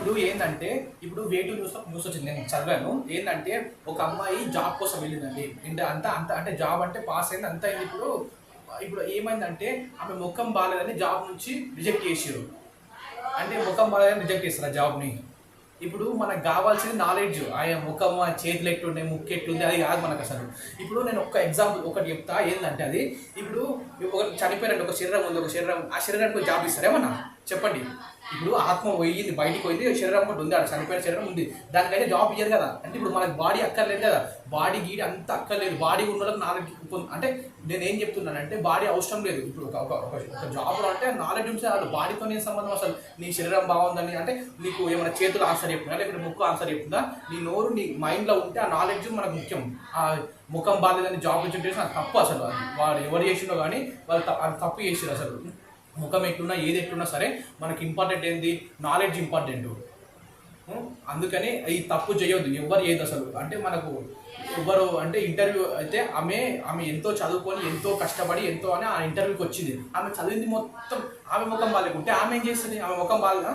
ఇప్పుడు ఏంటంటే ఇప్పుడు వేటు న్యూస్ వచ్చింది, నేను చదివాను. ఏంటంటే ఒక అమ్మాయి జాబ్ కోసం వెళ్ళిందండి. అంత అంటే జాబ్ అంటే పాస్ అయింది, అంత అయింది. ఇప్పుడు ఇప్పుడు ఏమైందంటే ఆమె ముఖం బాగాలేదని జాబ్ నుంచి రిజెక్ట్ చేసారు. అంటే ముఖం బాగాలేదని రిజెక్ట్ చేస్తారు ఆ జాబ్ని. ఇప్పుడు మనకు కావాల్సింది నాలెడ్జ్. ఆయన ముఖం, ఆ చేతులు ఎట్లున్నాయి, ముక్కు ఎట్లుంది, అది కాదు మనకు అసలు. ఇప్పుడు నేను ఒక ఎగ్జాంపుల్ ఒకటి చెప్తా. ఏంటంటే అది ఇప్పుడు ఒక చనిపోయినట్టు ఒక శరీరం ఉంది, ఒక శరీరం, ఆ శరీరానికి జాబ్ ఇస్తారేమన్నా చెప్పండి. ఇప్పుడు ఆత్మ పోయింది, బయటికి పోయింది, శరీరం ఒకటి ఉంది, అక్కడ చనిపోయిన శరీరం ఉంది, దానికైతే జాబ్ ఇయ్యరు కదా. అంటే ఇప్పుడు మనకి బాడీ అక్కర్లేదు కదా, బాడీ గీడి అంత అక్కర్లేదు. బాడీ ఉన్న వాళ్ళకి నాలెడ్జ్ అంటే నేను ఏం చెప్తున్నానంటే బాడీ అవసరం లేదు. ఇప్పుడు ఒక జాబ్లో అంటే నాలెడ్జ్ ఉంటే వాళ్ళు బాడీతో నేను సంబంధం. అసలు నీ శరీరం బాగుందని అంటే నీకు ఏమైనా చేతులు ఆన్సర్ చెప్తుందా, లేకపోతే ముక్కు ఆన్సర్ చెప్తుందా, నీ నోరు నీ మైండ్లో ఉంటే ఆ నాలెడ్జ్ మనకు ముఖ్యం. ఆ ముఖం బాగాలేదని జాబ్ నుంచి ఉంటే అది తప్పు. అసలు వాడు ఎవరు చేసిండో కానీ వాళ్ళు అది తప్పు చేసారు. అసలు ముఖం ఎట్లున్నా ఏది ఎట్లున్నా సరే మనకి ఇంపార్టెంట్ ఏంది, నాలెడ్జ్ ఇంపార్టెంట్. అందుకని ఈ తప్పు చేయొద్దు ఎవరు ఏది అసలు. అంటే మనకు ఎవరు అంటే ఇంటర్వ్యూ అయితే ఆమె ఎంతో చదువుకొని ఎంతో కష్టపడి ఎంతో అని ఆ ఇంటర్వ్యూకి వచ్చింది. ఆమె చదివింది మొత్తం ఆమె ముఖం బాగాలేకుంటే ఆమె ఏం చేస్తుంది, ఆమె ముఖం బాగా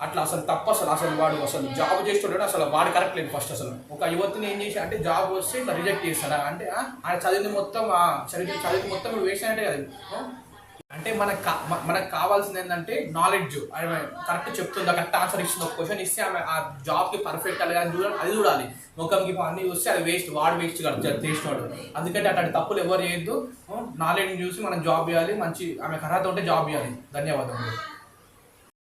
అట్లా అసలు తప్పు. అసలు వాడు అసలు జాబ్ చేస్తుంటాడు, అసలు వాడు కరెక్ట్ లేదు. ఫస్ట్ అసలు ఒక యువతిని ఏం చేసి అంటే జాబ్ వస్తే ఇట్లా రిజెక్ట్ చేస్తాడా అంటే ఆయన చదివింది మొత్తం చదివింది మొత్తం వేస్ట్ అంటే కదా. అంటే మనకు కావాల్సింది ఏంటంటే నాలెడ్జ్. ఆమె కరెక్ట్ చెప్తుందా, కరెక్ట్ ఆన్సర్ ఇస్తుంది. ఒక క్వశ్చన్ ఇస్తే ఆమె ఆ జాబ్కి పర్ఫెక్ట్ అలాగే చూడాలి, అది చూడాలి. ముఖంకి అన్ని చూస్తే అది వేస్ట్, వాడు వేస్ట్ కాదు చేసినవాడు. అందుకంటే అట్లాంటి తప్పులు ఎవరు చేయొద్దు. నాలెడ్జ్ చూసి మనం జాబ్ చేయాలి, మంచి ఆమెకు అర్హత ఉంటే జాబ్ చేయాలి. ధన్యవాదాలు.